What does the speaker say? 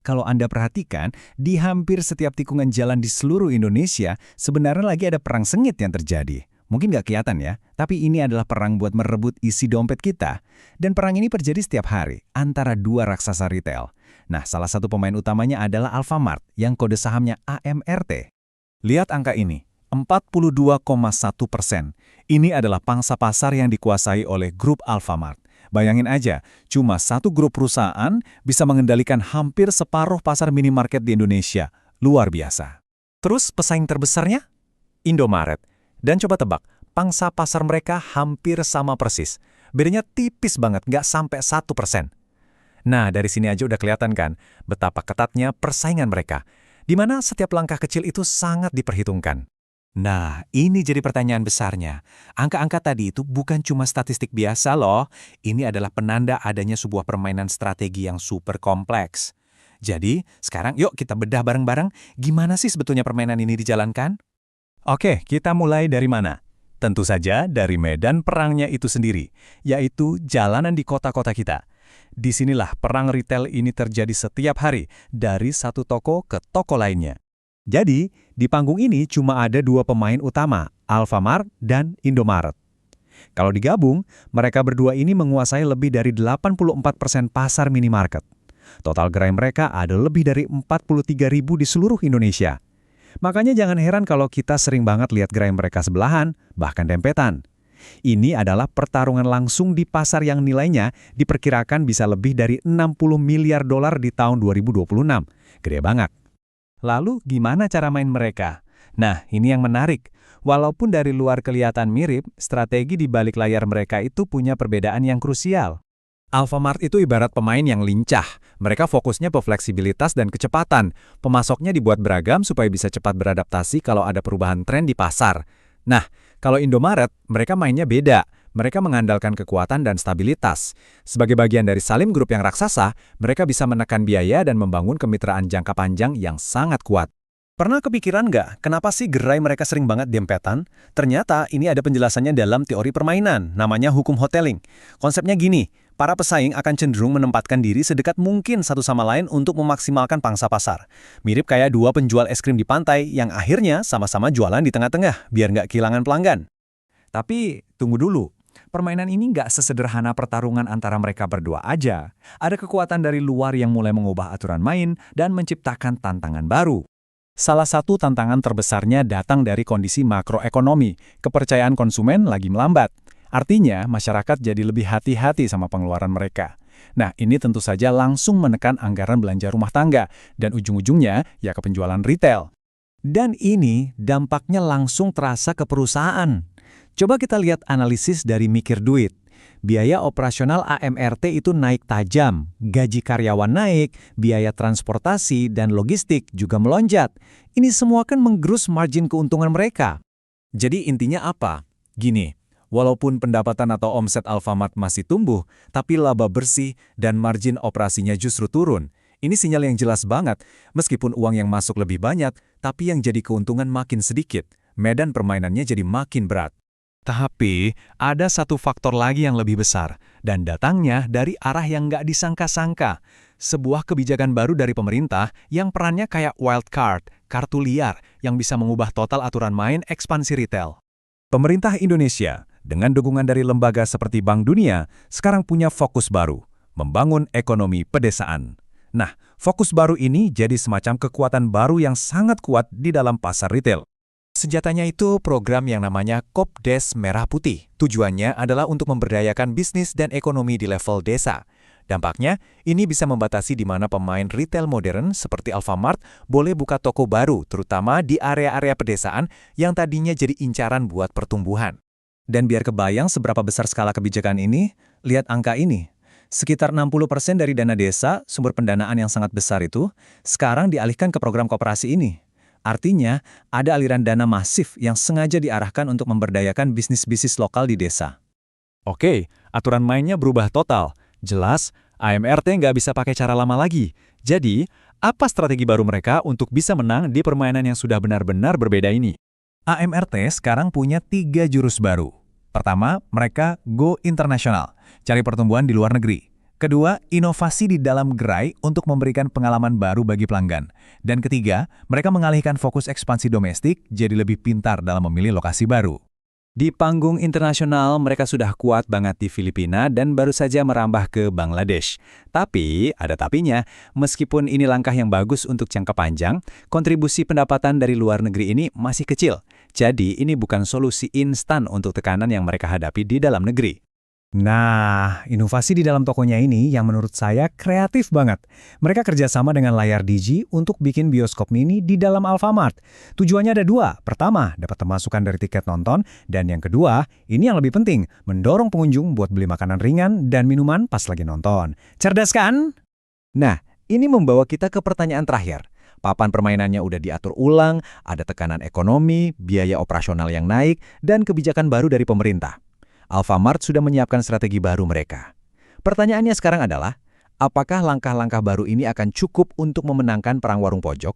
Kalau Anda perhatikan, di hampir setiap tikungan jalan di seluruh Indonesia, sebenarnya lagi ada perang sengit yang terjadi. Mungkin nggak kelihatan ya, tapi ini adalah perang buat merebut isi dompet kita. Dan perang ini terjadi setiap hari, antara dua raksasa retail. Nah, salah satu pemain utamanya adalah Alfamart, yang kode sahamnya AMRT. Lihat angka ini, 42,1%. Ini adalah pangsa pasar yang dikuasai oleh grup Alfamart. Bayangin aja, cuma satu grup perusahaan bisa mengendalikan hampir separuh pasar minimarket di Indonesia. Luar biasa. Terus pesaing terbesarnya? Indomaret. Dan coba tebak, pangsa pasar mereka hampir sama persis. Bedanya tipis banget, nggak sampai 1%. Nah, dari sini aja udah kelihatan kan, betapa ketatnya persaingan mereka, di mana setiap langkah kecil itu sangat diperhitungkan. Nah, ini jadi pertanyaan besarnya. Angka-angka tadi itu bukan cuma statistik biasa loh. Ini adalah penanda adanya sebuah permainan strategi yang super kompleks. Jadi, sekarang yuk kita bedah bareng-bareng gimana sih sebetulnya permainan ini dijalankan? Oke, kita mulai dari mana? Tentu saja dari medan perangnya itu sendiri, yaitu jalanan di kota-kota kita. Disinilah perang retail ini terjadi setiap hari, dari satu toko ke toko lainnya. Jadi, di panggung ini cuma ada dua pemain utama, Alfamart dan Indomaret. Kalau digabung, mereka berdua ini menguasai lebih dari 84% pasar minimarket. Total gerai mereka ada lebih dari 43.000 di seluruh Indonesia. Makanya jangan heran kalau kita sering banget lihat gerai mereka sebelahan, bahkan dempetan. Ini adalah pertarungan langsung di pasar yang nilainya diperkirakan bisa lebih dari 60 miliar dolar di tahun 2026. Gede banget. Lalu gimana cara main mereka? Nah, ini yang menarik. Walaupun dari luar kelihatan mirip, strategi di balik layar mereka itu punya perbedaan yang krusial. Alfamart itu ibarat pemain yang lincah. Mereka fokusnya ke fleksibilitas dan kecepatan. Pemasoknya dibuat beragam supaya bisa cepat beradaptasi kalau ada perubahan tren di pasar. Nah, kalau Indomaret, mereka mainnya beda. Mereka mengandalkan kekuatan dan stabilitas. Sebagai bagian dari Salim Group yang raksasa, mereka bisa menekan biaya dan membangun kemitraan jangka panjang yang sangat kuat. Pernah kepikiran nggak, kenapa sih gerai mereka sering banget dempetan? Ternyata ini ada penjelasannya dalam teori permainan, namanya hukum hoteling. Konsepnya gini, para pesaing akan cenderung menempatkan diri sedekat mungkin satu sama lain untuk memaksimalkan pangsa pasar. Mirip kayak dua penjual es krim di pantai yang akhirnya sama-sama jualan di tengah-tengah, biar nggak kehilangan pelanggan. Tapi, tunggu dulu. Permainan ini nggak sesederhana pertarungan antara mereka berdua aja. Ada kekuatan dari luar yang mulai mengubah aturan main dan menciptakan tantangan baru. Salah satu tantangan terbesarnya datang dari kondisi makroekonomi. Kepercayaan konsumen lagi melambat. Artinya, masyarakat jadi lebih hati-hati sama pengeluaran mereka. Nah, ini tentu saja langsung menekan anggaran belanja rumah tangga, dan ujung-ujungnya ya ke penjualan retail. Dan ini dampaknya langsung terasa ke perusahaan. Coba kita lihat analisis dari Mikir Duit. Biaya operasional AMRT itu naik tajam, gaji karyawan naik, biaya transportasi dan logistik juga melonjak. Ini semua kan menggerus margin keuntungan mereka. Jadi intinya apa? Gini, walaupun pendapatan atau omset Alfamart masih tumbuh, tapi laba bersih dan margin operasinya justru turun. Ini sinyal yang jelas banget, meskipun uang yang masuk lebih banyak, tapi yang jadi keuntungan makin sedikit. Medan permainannya jadi makin berat. Tapi, ada satu faktor lagi yang lebih besar, dan datangnya dari arah yang nggak disangka-sangka. Sebuah kebijakan baru dari pemerintah yang perannya kayak wild card, kartu liar, yang bisa mengubah total aturan main ekspansi retail. Pemerintah Indonesia, dengan dukungan dari lembaga seperti Bank Dunia, sekarang punya fokus baru, membangun ekonomi pedesaan. Nah, fokus baru ini jadi semacam kekuatan baru yang sangat kuat di dalam pasar retail. Senjatanya itu program yang namanya Kopdes Merah Putih. Tujuannya adalah untuk memberdayakan bisnis dan ekonomi di level desa. Dampaknya, ini bisa membatasi di mana pemain retail modern seperti Alfamart boleh buka toko baru, terutama di area-area pedesaan yang tadinya jadi incaran buat pertumbuhan. Dan biar kebayang seberapa besar skala kebijakan ini, lihat angka ini. Sekitar 60% dari dana desa, sumber pendanaan yang sangat besar itu, sekarang dialihkan ke program koperasi ini. Artinya, ada aliran dana masif yang sengaja diarahkan untuk memberdayakan bisnis-bisnis lokal di desa. Oke, aturan mainnya berubah total. Jelas, AMRT nggak bisa pakai cara lama lagi. Jadi, apa strategi baru mereka untuk bisa menang di permainan yang sudah benar-benar berbeda ini? AMRT sekarang punya 3 jurus baru. Pertama, mereka go internasional, cari pertumbuhan di luar negeri. Kedua, inovasi di dalam gerai untuk memberikan pengalaman baru bagi pelanggan. Dan ketiga, mereka mengalihkan fokus ekspansi domestik jadi lebih pintar dalam memilih lokasi baru. Di panggung internasional, mereka sudah kuat banget di Filipina dan baru saja merambah ke Bangladesh. Tapi, ada tapinya, meskipun ini langkah yang bagus untuk jangka panjang, kontribusi pendapatan dari luar negeri ini masih kecil. Jadi, ini bukan solusi instan untuk tekanan yang mereka hadapi di dalam negeri. Nah, inovasi di dalam tokonya ini yang menurut saya kreatif banget. Mereka kerjasama dengan layar Digi untuk bikin bioskop mini di dalam Alfamart. Tujuannya ada dua. Pertama, dapat pemasukan dari tiket nonton. Dan yang kedua, ini yang lebih penting, mendorong pengunjung buat beli makanan ringan dan minuman pas lagi nonton. Cerdas kan? Nah, ini membawa kita ke pertanyaan terakhir. Papan permainannya udah diatur ulang, ada tekanan ekonomi, biaya operasional yang naik, dan kebijakan baru dari pemerintah. Alfamart sudah menyiapkan strategi baru mereka. Pertanyaannya sekarang adalah, apakah langkah-langkah baru ini akan cukup untuk memenangkan perang warung pojok?